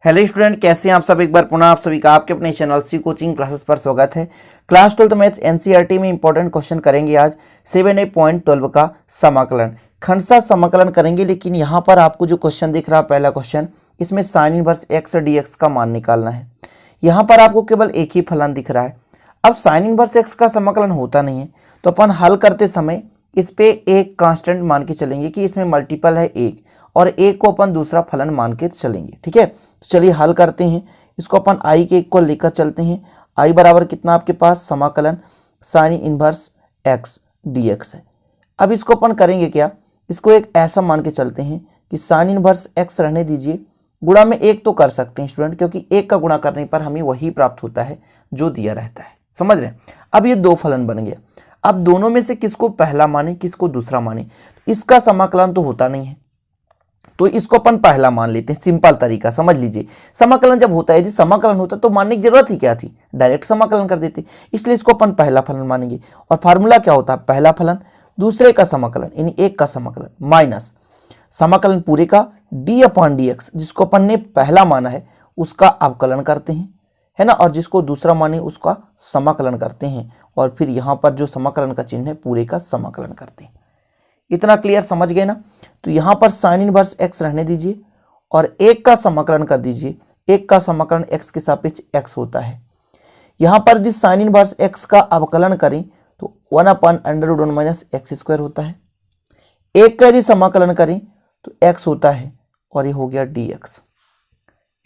Hello student, कैसे हैं आप सब। एक बार पुनः आप सभी का आपके अपने चैनल सी कोचिंग क्लासेस पर स्वागत है। क्लास 12 मैथ्स एनसीईआरटी में इंपॉर्टेंट क्वेश्चन करेंगे आज 7A.12 का समाकलन, खंडशः समाकलन करेंगे। लेकिन यहाँ पर आपको जो क्वेश्चन दिख रहा है, पहला क्वेश्चन, इसमें साइन इनवर्स एक्स डीएक्स का मान निकालना है। यहाँ पर आपको केवल एक ही फलन दिख रहा है। अब साइन इनवर्स एक्स का समाकलन होता नहीं है, तो अपन हल करते समय इस पे एक कांस्टेंट मान के चलेंगे कि इसमें मल्टीपल है एक, और एक को अपन दूसरा फलन मान के चलेंगे। ठीक है, तो चलिए हल करते हैं। इसको अपन आई के एक को लेकर चलते हैं। आई बराबर कितना आपके पास, समाकलन साइन इनवर्स एक्स डीएक्स है। अब इसको अपन करेंगे क्या, इसको एक ऐसा मान के चलते हैं कि साइन इनवर्स एक्स रहने दीजिए, गुणा में एक तो कर सकते हैं स्टूडेंट, क्योंकि एक का गुणा करने पर हमें वही प्राप्त होता है जो दिया रहता है। समझ रहे हैं। अब ये दो फलन बन गया। अब दोनों में से किसको पहला माने किसको दूसरा माने, इसका समाकलन तो होता नहीं है, तो इसको अपन पहला मान लेते हैं। सिंपल तरीका समझ लीजिए। समाकलन जब होता है, यदि समाकलन होता तो मानने की जरूरत ही क्या थी, डायरेक्ट समाकलन कर देते। इसलिए इसको अपन पहला फलन मानेंगे। और फार्मूला क्या होता है, पहला फलन दूसरे का समाकलन यानी एक का समाकलन माइनस समाकलन पूरे का d/dx, जिसको अपन ने पहला माना है उसका अवकलन करते हैं, है ना, और जिसको दूसरा माने उसका समाकलन करते हैं, और फिर यहाँ पर जो समाकलन का चिन्ह है पूरे का समाकलन करते हैं। इतना क्लियर समझ गए ना। तो यहाँ पर साइन इनवर्स एक्स रहने दीजिए और एक का समाकलन कर दीजिए। एक का समाकलन एक्स के सापेक्ष एक्स होता है। यहाँ पर यदि साइन इनवर्स एक्स का अवकलन करें तो 1/√1 - x² होता है। एक का यदि समाकलन करें तो x होता है, और ये हो गया dx।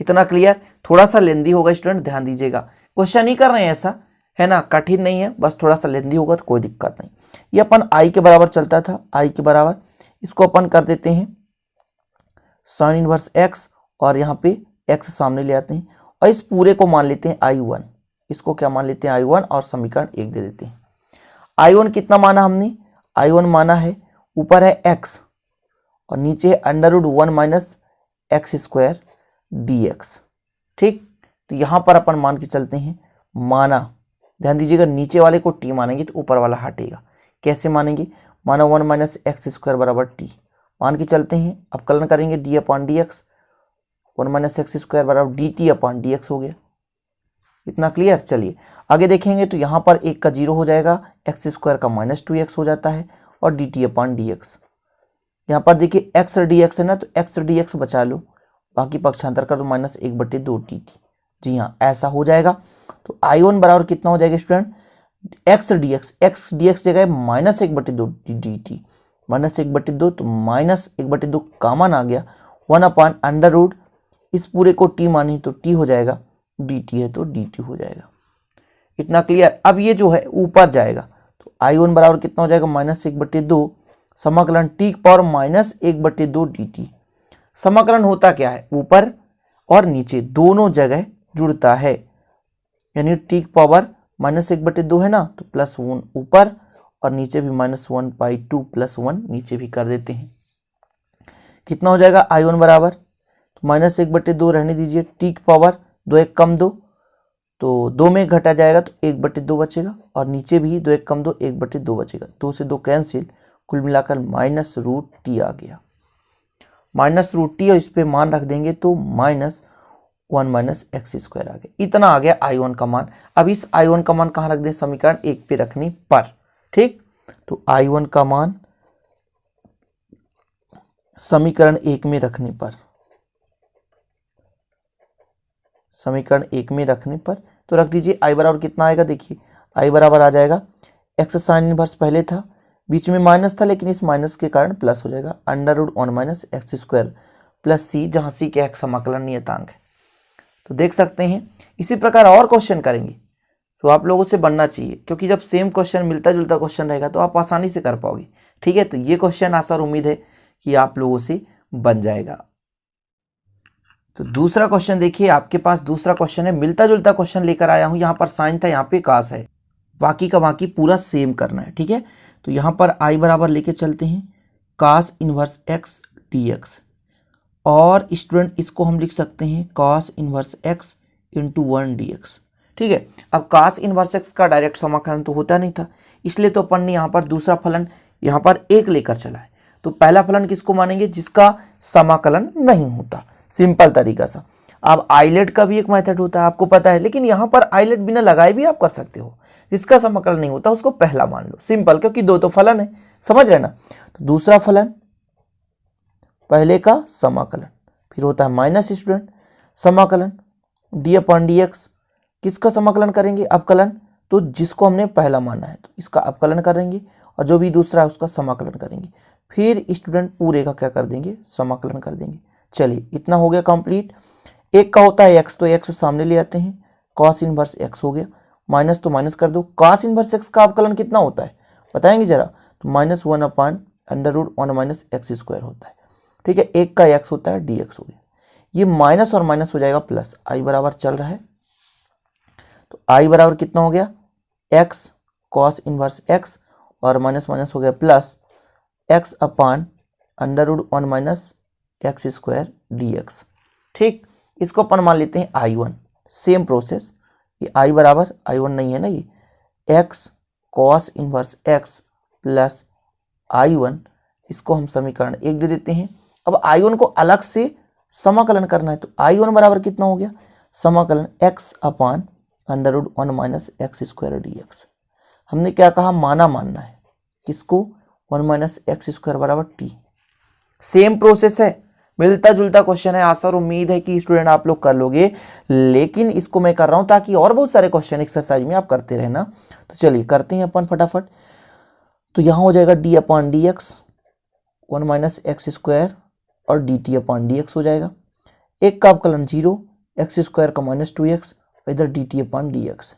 इतना क्लियर। थोड़ा सा लेंदी होगा स्टूडेंट, ध्यान दीजिएगा। क्वेश्चन ही कर रहे हैं ऐसा, है ना, कठिन नहीं है, बस थोड़ा सा लेंदी होगा तो कोई दिक्कत नहीं। ये अपन आई के बराबर चलता था, आई के बराबर इसको अपन कर देते हैं साइन इनवर्स एक्स, और यहाँ पे एक्स सामने ले आते हैं, और इस पूरे को मान लेते हैं I1। इसको क्या मान लेते हैं, I1, और समीकरण 1 दे देते हैं। I1 कितना माना हमने, I1 माना है, ऊपर है x और नीचे है √1 - x² dx। ठीक, तो यहाँ पर अपन मान के चलते हैं माना, ध्यान दीजिएगा, नीचे वाले को t मानेंगे तो ऊपर वाला हटेगा। कैसे मानेंगे, माना 1 - x² बराबर t मान के चलते हैं। अवकलन करेंगे d/dx, 1 - x² बराबर dt/dx हो गया। इतना क्लियर। चलिए आगे देखेंगे तो यहाँ पर एक का 0 हो जाएगा, x² का -2x हो जाता है, और dt/dx। यहाँ पर देखिए x dx है ना, तो x dx बचा लो, बाकी पक्षांतर कर दो, -1/2 dt। जी हाँ, ऐसा हो जाएगा। तो I1 बराबर कितना हो जाएगा स्टूडेंट, x dx जगह -1/2 dt, -1/2, तो -1/2 कॉमन आ गया, 1/√, इस पूरे को t मानी तो t हो जाएगा, dt है तो dt हो जाएगा। इतना क्लियर। अब ये जो है ऊपर जाएगा, तो I1 बराबर कितना हो जाएगा, -1/2 समाकलन t की पावर -1/2 dt। समाकलन होता क्या है, ऊपर और नीचे दोनों जगह जुड़ता है, यानी t की पावर -1/2 है ना, तो +1 ऊपर, और नीचे भी -1/2 +1 नीचे भी कर देते हैं। कितना हो जाएगा I1 बराबर, तो -1/2 रहने दीजिए, t की पावर 2 1 कम 2, तो 2 में घटा जाएगा तो 1/2 बचेगा, और नीचे भी 2 1 कम 2 1/2 बचेगा। 2 से 2 कैंसिल, कुल मिलाकर -√t आ गया, -√t, और इस पे मान रख देंगे तो -1 - x² आ गया। इतना आ गया I1 का मान। अब इस I1 का मान कहाँ रख दें, समीकरण 1 पे रखने पर। ठीक, तो I1 का मान समीकरण 1 में रखने पर, समीकरण 1 में रखने पर तो रख दीजिए। I बराबर कितना आएगा, देखिए I बराबर आ जाएगा, x साइन इनवर्स पहले था, बीच में माइनस था, लेकिन इस माइनस के कारण प्लस हो जाएगा, √1 - x² प्लस c, जहां c के x समाकलन नियतांक है। तो देख सकते हैं। इसी प्रकार और क्वेश्चन करेंगे तो आप लोगों से बनना चाहिए, क्योंकि जब सेम क्वेश्चन मिलता जुलता क्वेश्चन रहेगा तो आप आसानी से कर पाओगे। ठीक है, तो ये क्वेश्चन आशा और उम्मीद है कि आप लोगों से बन जाएगा। तो दूसरा क्वेश्चन देखिए, आपके पास दूसरा क्वेश्चन है, मिलता जुलता क्वेश्चन लेकर आया हूं। यहाँ पर साइन था, यहाँ पे कास है, बाकी का बाकी पूरा सेम करना है। ठीक है, तो यहाँ पर I बराबर लेके चलते हैं cos इनवर्स x dx, और स्टूडेंट इसको हम लिख सकते हैं cos इनवर्स x × 1 dx। ठीक है, अब cos इनवर्स x का डायरेक्ट समाकलन तो होता नहीं था, इसलिए तो अपन ने यहाँ पर दूसरा फलन यहाँ पर 1 लेकर चला है। तो पहला फलन किसको मानेंगे, जिसका समाकलन नहीं होता, सिंपल तरीका सा। अब आइलेट का भी एक मेथड होता है, आपको पता है, लेकिन यहाँ पर आइलेट बिना लगाए भी आप कर सकते हो। जिसका समाकलन नहीं होता उसको पहला मान लो, सिंपल, क्योंकि दो तो फलन है, समझ रहे ना। तो दूसरा फलन, पहले का समाकलन, फिर होता है माइनस स्टूडेंट समाकलन डी अपॉन डी एक्स। किसका समाकलन करेंगे? अवकलन, तो जिसको हमने पहला माना है तो इसका अवकलन करेंगे, और जो भी दूसरा है उसका समाकलन करेंगे। फिर स्टूडेंट पूरे का क्या कर देंगे? समाकलन कर देंगे। चलिए इतना हो गया कंप्लीट। एक का होता है एक्स, तो एक्स सामने ले आते हैं, कॉस इनवर्स एक्स हो गया, माइनस तो माइनस कर दो। कॉस इनवर्स एक्स का अवकलन कितना होता है बताएंगे जरा? तो -1 अपॉन √1 माइनस एक्स स्क्वायर होता है। ठीक है, एक का एक्स होता है डी एक्स हो गया, ये माइनस और माइनस हो जाएगा प्लस, आई बराबर चल रहा है, तो आई बराबर कितना हो गया? एक्स कॉस इनवर्स एक्स, और माइनस माइनस हो गया plus x upon √1 minus x square d x. ठीक, इसको अपन मान लेते हैं I1। सेम प्रोसेस, ये I बराबर I1 नहीं है ना, ये x cos inverse x plus I1, इसको हम समीकरण 1 दे देते हैं। अब I1 को अलग से समाकलन करना है, तो I1 बराबर कितना हो गया? समाकलन x upon √1 minus x square d x. हमने क्या कहा? मानना है, किसको? 1 माइनस एक्स स्क्वायर बराबर टी। सेम प्रोसेस है, मिलता जुलता क्वेश्चन है। आशा और उम्मीद है कि स्टूडेंट आप लोग कर लोगे, लेकिन इसको मैं कर रहा हूं ताकि और बहुत सारे क्वेश्चन एक्सरसाइज में आप करते रहना। तो चलिए करते हैं अपन फटाफट। तो यहां हो जाएगा d upon d x, 1 minus x square और d t upon d x हो जाएगा। एक का अवकलन 0, एक्स स्क्वायर का -2x, इधर D t upon d x.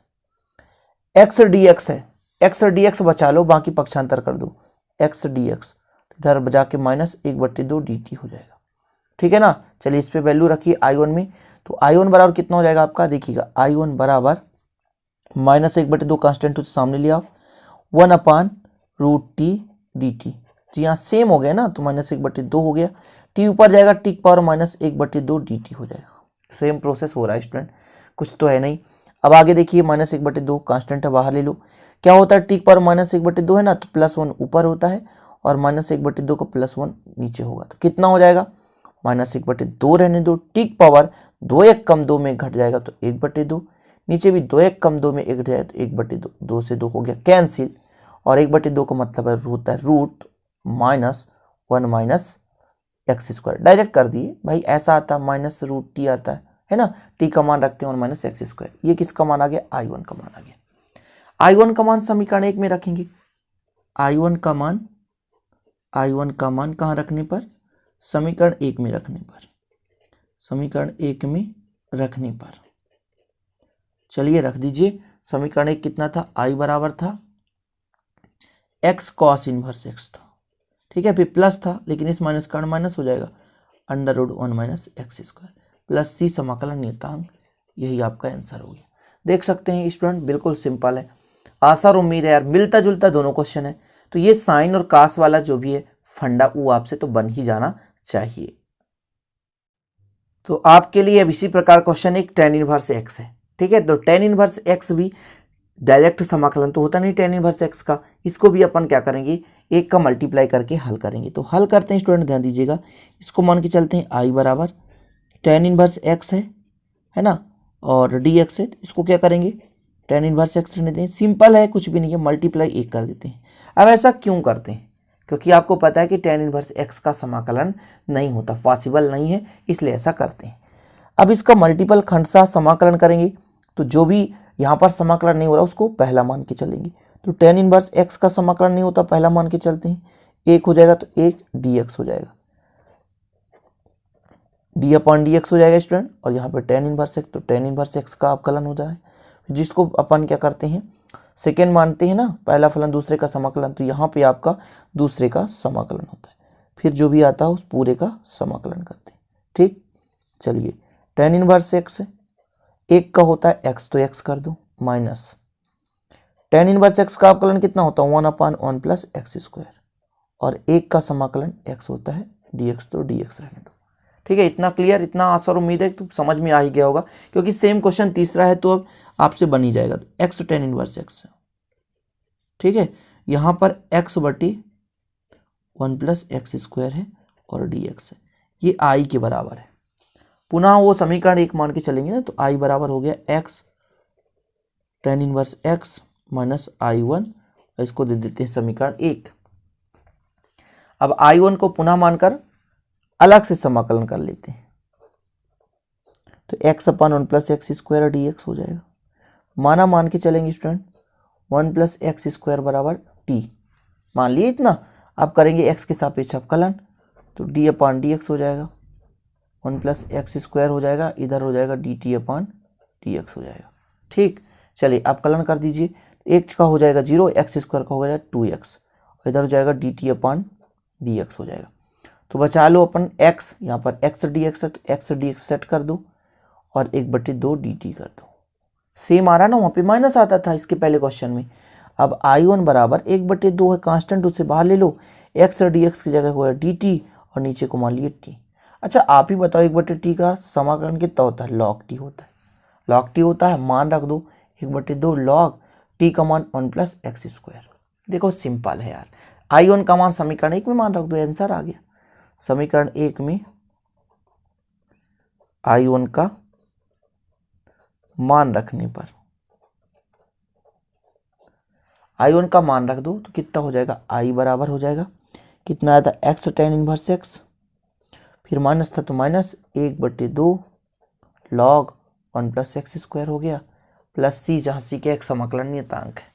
X D x है, एक्स डी एक्स बचा लो, बाकी पक्षांतर कर दो, एक्स डी एक्स, इधर बजा के -1/2 डी टी हो जाएगा। ठीक है ना। चलिए इस पे वैल्यू रखिए I1 में, तो I1 बराबर कितना हो जाएगा आपका? देखिएगा I1 बराबर -1/2 कांस्टेंट सामने लिया, 1 अपॉन √t dt। जी हाँ, सेम हो गया ना, तो -1/2 हो गया, t ऊपर जाएगा, t की पावर -1/2 dt हो जाएगा। सेम प्रोसेस हो रहा है स्टूडेंट, कुछ तो है नहीं। अब आगे देखिए, -1/2 कांस्टेंट है, बाहर ले लो। क्या होता है? t की पावर -1/2 है ना, तो +1 ऊपर होता है, और -1/2 का +1 नीचे होगा, तो कितना हो जाएगा? -1/2 रहने दो, t की पावर 2 1 कम 2 में घट जाएगा, तो 1/2, नीचे भी 2 1 कम 2 में 1 घट जाए तो 1/2, 2 से 2 हो गया कैंसिल, और 1/2 का मतलब है होता है √1 माइनस एक्स स्क्वायर। डायरेक्ट कर दिए भाई, ऐसा आता है -√t आता है ना, t का मान रखते हैं 1 माइनस एक्स स्क्वायर। ये किसका मान आ गया? I1 का मान आ गया। I1 का मान समीकरण 1 में रखेंगे। I1 का मान कहाँ रखने पर? समीकरण 1 में रखने पर, समीकरण 1 में रखने पर। चलिए रख दीजिए। समीकरण 1 कितना था? I बराबर था x कॉस इनवर्स x था, ठीक है, फिर प्लस था, लेकिन इस माइनस का माइनस हो जाएगा, √1 minus x square plus c समाकलन नियतांक। यही आपका आंसर हो गया। देख सकते हैं स्टूडेंट, बिल्कुल सिंपल है। आशा और उम्मीद है यार, मिलता जुलता दोनों क्वेश्चन है, तो ये साइन और कास वाला जो भी है फंडा, वो आपसे तो बन ही जाना चाहिए। तो आपके लिए अब इसी प्रकार क्वेश्चन एक tan इनवर्स x है, ठीक है। तो tan इनवर्स x भी डायरेक्ट समाकलन तो होता नहीं tan इनवर्स x का, इसको भी अपन क्या करेंगे? एक का मल्टीप्लाई करके हल करेंगे। तो हल करते हैं स्टूडेंट, ध्यान दीजिएगा। इसको मान के चलते हैं I बराबर tan इनवर्स x है ना, और dx है, इसको क्या करेंगे? tan इनवर्स x रहने दें, सिंपल है, कुछ भी नहीं है, मल्टीप्लाई 1 कर देते हैं। अब ऐसा क्यों करते हैं? क्योंकि आपको पता है कि tan इनवर्स x का समाकलन नहीं होता, पॉसिबल नहीं है, इसलिए ऐसा करते हैं। अब इसका मल्टीपल खंडशः समाकलन करेंगे, तो जो भी यहाँ पर समाकलन नहीं हो रहा उसको पहला मान के चलेंगे। तो tan इनवर्स x का समाकलन नहीं होता, पहला मान के चलते हैं, 1 हो जाएगा, तो 1 dx हो जाएगा, d अपॉन dx हो जाएगा स्टूडेंट। और यहाँ पे tan इनवर्स x, तो tan इनवर्स x का अवकलन होता है, जिसको अपन क्या करते हैं? सेकेंड मानते हैं ना, पहला फलन दूसरे का समाकलन, तो यहाँ पे आपका दूसरे का समाकलन होता है, फिर जो भी आता है उस पूरे का समाकलन करते हैं। ठीक, चलिए tan इनवर्स x है, 1 का होता है x, तो x कर दो, माइनस tan इनवर्स x का अवकलन कितना होता है? 1/1 प्लस एक्स स्क्वायर, और 1 का समाकलन x होता है dx, तो dx रहने दो। ठीक है, इतना क्लियर, इतना आशा और उम्मीद है तो समझ में आ ही गया होगा, क्योंकि सेम क्वेश्चन तीसरा है, तो अब आपसे बन ही जाएगा। तो x tan इनवर्स x, ठीक है, यहाँ पर x/1 प्लस एक्स स्क्वायर है और dx है, ये I के बराबर है। पुनः वो समीकरण एक मान के चलेंगे ना, तो आई बराबर हो गया x tan inverse x minus I1, इसको दे देते हैं समीकरण एक। अब I1 को पुनः मानकर अलग से समाकलन कर लेते हैं, तो x अपन 1 plus x square d x हो जाएगा। माना मान के चलेंगे स्टूडेंट 1 प्लस एक्स स्क्वायर बराबर टी, मान लिए इतना। अब करेंगे x के सापेक्ष अवकलन, तो डी अपान डी एक्स हो जाएगा, 1 प्लस एक्स स्क्वायर हो जाएगा, इधर हो जाएगा D T upon D x हो जाएगा। ठीक, चलिए अवकलन कर दीजिए, एक का हो जाएगा 0, एक्स स्क्वायर का हो जाएगा 2x, और इधर हो जाएगा D T upon D x हो जाएगा। तो बचा लो अपन x, यहाँ पर x डी एक्स है तो x डी एक्स सेट कर दो और 1/2 डी टी कर दो। सेम आ रहा ना, वहाँ पे माइनस आता था इसके पहले क्वेश्चन में। अब I1 बराबर 1/2 है, कांस्टेंट उसे बाहर ले लो, x डी एक्स की जगह हुआ डी टी और नीचे को मान लिए टी। अच्छा आप ही बताओ 1/t का समाकलन कितना होता है? log t होता है, log t होता है, मान रख दो 1/2 log t का मान 1 प्लस एक्स स्क्वायर। देखो सिंपल है यार, I1 का मान समीकरण एक में मान रख दो, आंसर आ गया। समीकरण एक में I1 का मान रखने पर I1 का मान रख दो तो कितना हो जाएगा? I बराबर हो जाएगा कितना आया था? x tan इनवर्स x, फिर माइनस था तो minus 1/2 log 1 plus x square हो गया, प्लस सी, जहाँ सी के एक समाकलन नियतांक है।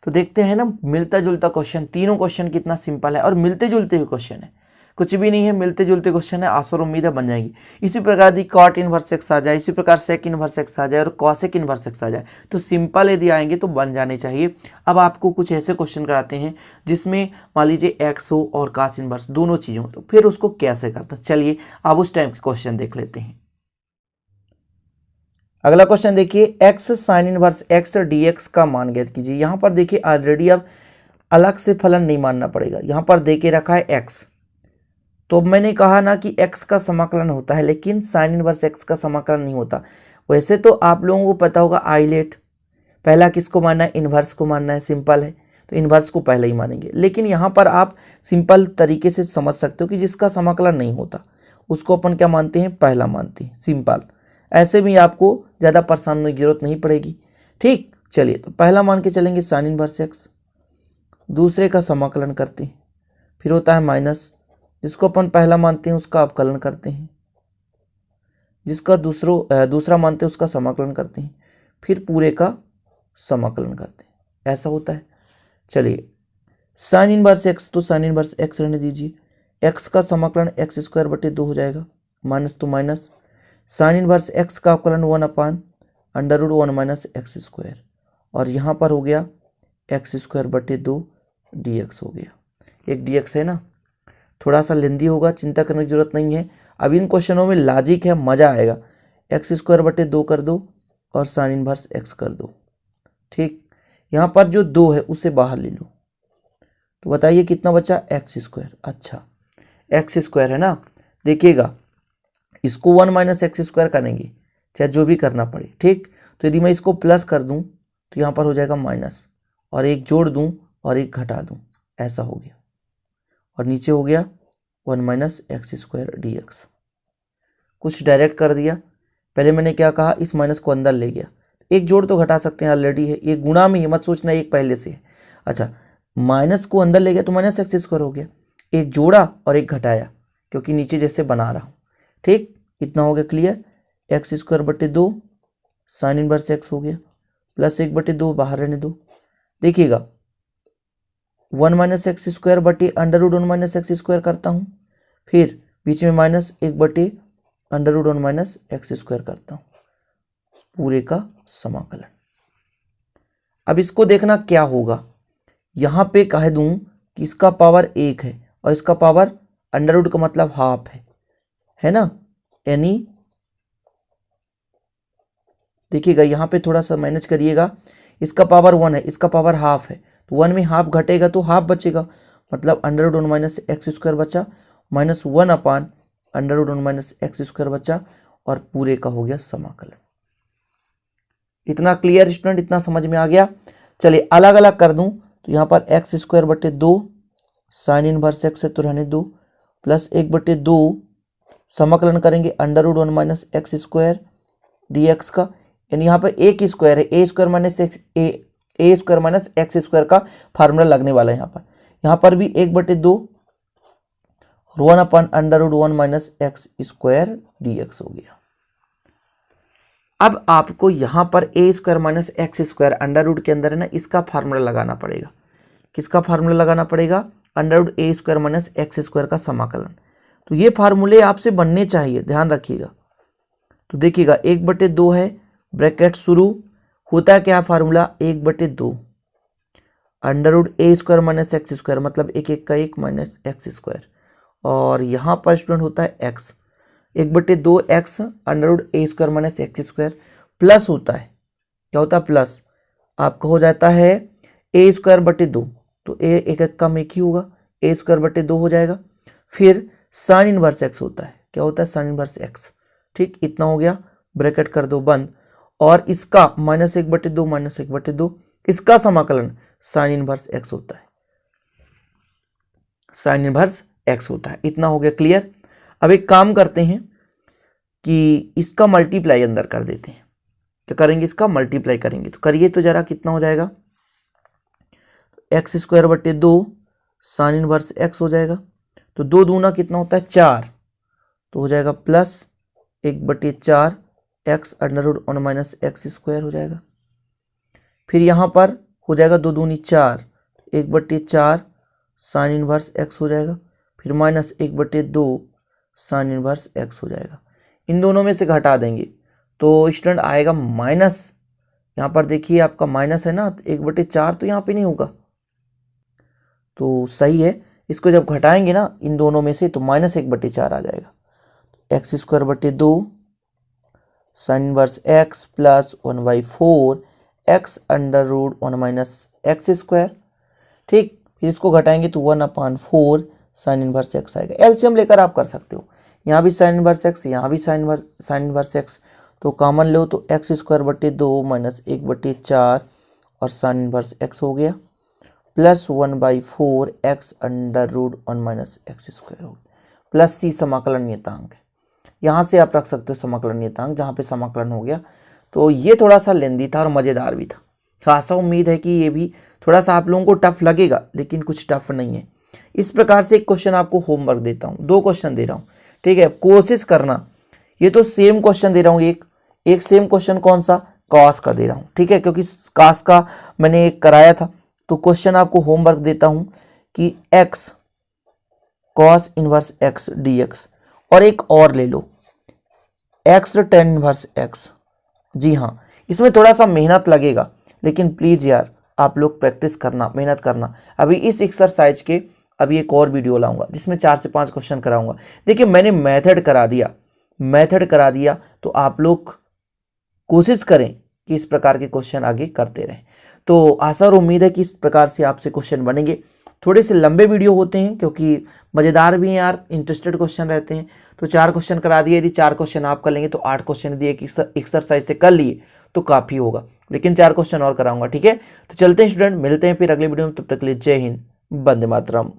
तो देखते हैं ना, मिलता जुलता क्वेश्चन, तीनों क्वेश्चन कितना सिंपल है और मिलते जुलते हुए क्वेश्चन है, कुछ भी नहीं है, मिलते जुलते क्वेश्चन है। आशा और उम्मीद है बन जाएगी। इसी प्रकार यदि कॉट इनवर्स एक्स आ जाए, इसी प्रकार सेक इनवर्स एक्स आ जाए और कॉसेक इनवर्स एक्स आ जाए, तो सिंपल यदि आएंगे तो बन जाने चाहिए। अब आपको कुछ ऐसे क्वेश्चन कराते हैं जिसमें मान लीजिए एक्स हो और कास इनवर्स दोनों चीज़ों, तो फिर उसको कैसे करते हैं, चलिए अब उस टाइप के क्वेश्चन देख लेते हैं। अगला क्वेश्चन देखिए, x sign inverse x D x का मान ज्ञात कीजिए। यहाँ पर देखिए ऑलरेडी अब अलग से फलन नहीं मानना पड़ेगा, यहाँ पर दे के रखा है एक्स, तो मैंने कहा ना कि x का समाकलन होता है लेकिन साइन इनवर्स x का समाकलन नहीं होता। वैसे तो आप लोगों को पता होगा आइलेट, पहला किसको मानना है? इन्वर्स को मानना है, सिंपल है, तो इन्वर्स को पहले ही मानेंगे। लेकिन यहाँ पर आप सिंपल तरीके से समझ सकते हो कि जिसका समाकलन नहीं होता उसको अपन क्या मानते हैं? पहला मानते हैं, सिंपल। ऐसे भी आपको ज़्यादा परेशान होने की जरूरत नहीं पड़ेगी। ठीक, चलिए तो पहला मान के चलेंगे साइन इनवर्स x, दूसरे का समाकलन करते हैं, फिर होता है माइनस, जिसको अपन पहला मानते हैं उसका अवकलन करते हैं, जिसका दूसरा मानते हैं उसका समाकलन करते हैं, फिर पूरे का समाकलन करते हैं, ऐसा होता है। चलिए साइन इनवर्स एक्स, तो साइन इनवर्स एक्स रहने दीजिए, एक्स का समाकलन एक्स स्क्वायर बटे 2 हो जाएगा, माइनस तो माइनस, साइन इनवर्स एक्स का अवकलन 1/√1 माइनस एक्स स्क्वायर, और यहाँ पर हो गया एक्स स्क्वायर बटे 2 डी एक्स हो गया। एक डी एक्स है ना, थोड़ा सा लेंदी होगा, चिंता करने की जरूरत नहीं है। अब इन क्वेश्चनों में लॉजिक है, मज़ा आएगा। एक्स स्क्वायर बटे 2 कर दो और साइन इनवर्स एक्स कर दो। ठीक, यहाँ पर जो 2 है उसे बाहर ले लो, तो बताइए कितना बचा? X square. अच्छा एक्स स्क्वायर है ना, देखिएगा इसको 1 माइनस एक्स स्क्वायर करेंगे, चाहे जो भी करना पड़े। ठीक, तो यदि मैं इसको प्लस कर दूँ तो यहाँ पर हो जाएगा माइनस, और एक जोड़ दूँ और एक घटा दूँ, ऐसा हो गया, और नीचे हो गया 1 minus x square d x. कुछ डायरेक्ट कर दिया, पहले मैंने क्या कहा? इस माइनस को अंदर ले गया, एक जोड़ तो घटा सकते हैं, ऑलरेडी है, एक गुणा में ही मत सोचना एक पहले से है। अच्छा माइनस को अंदर ले गया तो माइनस एक्स स्क्वायर हो गया, एक जोड़ा और एक घटाया, क्योंकि नीचे जैसे बना रहा हूँ। ठीक, इतना हो गया क्लियर। एक्स स्क्वायर बटे 2 साइन इनवर्स एक्स हो गया, प्लस 1/2 बाहर रहने दो। देखिएगा 1 माइनस एक्स स्क्वायर बटे √1 माइनस एक्स स्क्वायर करता हूँ, फिर बीच में माइनस 1/√1 माइनस एक्स स्क्वायर करता हूँ, पूरे का समाकलन। अब इसको देखना क्या होगा, यहाँ पे कह दूँ कि इसका पावर 1 है और इसका पावर √ का मतलब हाफ है ना, यानी देखिएगा यहाँ पे थोड़ा सा मैनेज करिएगा, इसका पावर 1 है, इसका पावर हाफ है, तो 1 में हाफ घटेगा तो हाफ बचेगा, मतलब √1 माइनस एक्स स्क्वायर बचा, माइनस 1/√1 माइनस एक्स स्क्वायर बचा, और पूरे का हो गया समाकलन। इतना क्लियर स्टूडेंट, इतना समझ में आ गया। चलिए अलग अलग कर दूं, तो यहाँ पर एक्स स्क्वायर बटे 2 साइन इनवर्स एक्स है तो रहने दो, प्लस 1/2 समाकलन करेंगे under root 1 minus x square d x का, यानी यहाँ पर एक ही स्क्वायर है, a square minus x a square minus x square का फार्मूला लगने वाला है। यहाँ पर भी 1/2 1 अपन under root 1 minus x square d x हो गया। अब आपको यहाँ पर a square minus x square under root के अंदर है ना, इसका फार्मूला लगाना पड़ेगा। किसका फार्मूला लगाना पड़ेगा? Under root a square minus x square का समाकलन। तो ये फार्मूले आपसे बनने चाहिए, ध्यान रखिएगा। तो देखिएगा 1/2 है, ब्रैकेट शुरू, होता है क्या formula? 1/2 under root a square minus x square, मतलब 1 1 का 1 माइनस एक्स स्क्वायर, और यहाँ पर स्टूडेंट होता है x, 1/2 x under root a square minus x square, plus होता है, क्या होता है? प्लस आपका हो जाता है ए स्क्वायर बटे 2, तो ए 1 1 कम 1 ही होगा, ए स्क्वायर बटे 2 हो जाएगा। फिर साइन इनवर्स एक्स होता है, क्या होता है? Sign inverse x. ठीक, इतना हो गया, ब्रैकेट कर दो बंद, और इसका -1/2 -1/2, इसका समाकलन साइन इनवर्स एक्स होता है, साइन इनवर्स एक्स होता है। इतना हो गया क्लियर। अब एक काम करते हैं कि इसका मल्टीप्लाई अंदर कर देते हैं। क्या करेंगे? इसका मल्टीप्लाई करेंगे। तो करिए तो जरा, कितना हो जाएगा? एक्स स्क्वायर बटे 2 साइन इनवर्स एक्स हो जाएगा। तो 2 दूना कितना होता है? 4, तो हो जाएगा plus 1/4 x under root 1 minus x square हो जाएगा। फिर यहाँ पर हो जाएगा 2 दूनी 4, 1/4 साइन इनवर्स एक्स हो जाएगा। फिर माइनस 1/2 साइन इनवर्स एक्स हो जाएगा। इन दोनों में से घटा देंगे तो स्टूडेंट आएगा माइनस, यहाँ पर देखिए आपका माइनस है ना, 1/4 तो यहाँ पे नहीं होगा, तो सही है। इसको जब घटाएंगे ना इन दोनों में से, तो -1/4 आ जाएगा। एक्स स्क्वायर बटे 2 sine inverse x plus 1/4 x under root 1 minus x square. ठीक, फिर इसको घटाएंगे तो 1/4 साइन इनवर्स एक्स आएगा। एलसीएम लेकर आप कर सकते हो, यहाँ भी साइन इनवर्स एक्स, यहाँ भी साइन इनवर्स एक्स, तो कॉमन लो तो एक्स स्क्वायर बटे 2 माइनस 1/4 और साइन इनवर्स एक्स हो गया, plus 1/4 x under root 1 minus x square हो गया, प्लस सी समाकलन नियतांक है। यहाँ से आप रख सकते हो समाकलन नियतांक, जहाँ पे समाकलन हो गया। तो ये थोड़ा सा लेंदी था और मज़ेदार भी था। खासा उम्मीद है कि ये भी थोड़ा सा आप लोगों को टफ लगेगा, लेकिन कुछ टफ नहीं है। इस प्रकार से एक क्वेश्चन आपको होमवर्क देता हूँ, 2 क्वेश्चन दे रहा हूँ, ठीक है? कोशिश करना, ये तो सेम क्वेश्चन दे रहा हूँ, एक सेम क्वेश्चन कौन सा? कॉस का दे रहा हूँ, ठीक है? क्योंकि कॉस का मैंने एक कराया था। तो क्वेश्चन आपको होमवर्क देता हूँ कि x cos inverse x D x, और एक और ले लो एक्स टेन इनवर्स एक्स। जी हाँ, इसमें थोड़ा सा मेहनत लगेगा, लेकिन प्लीज़ यार आप लोग प्रैक्टिस करना, मेहनत करना। अभी इस एक्सरसाइज के अभी एक और वीडियो लाऊंगा जिसमें 4 से 5 क्वेश्चन कराऊंगा। देखिए मैंने मेथड करा दिया, तो आप लोग कोशिश करें कि इस प्रकार के क्वेश्चन आगे करते रहें। तो आशा और उम्मीद है कि इस प्रकार से आपसे क्वेश्चन बनेंगे। थोड़े से लंबे वीडियो होते हैं क्योंकि मज़ेदार भी हैं यार, इंटरेस्टेड क्वेश्चन रहते हैं। तो 4 क्वेश्चन करा दिए, यदि 4 क्वेश्चन आप कर लेंगे तो 8 क्वेश्चन यदि एक एक्सरसाइज से कर लिए तो काफ़ी होगा, लेकिन 4 क्वेश्चन और कराऊंगा, ठीक है? तो चलते हैं स्टूडेंट, मिलते हैं फिर अगले वीडियो में। तब तक के लिए जय हिंद, वंदे मातरम।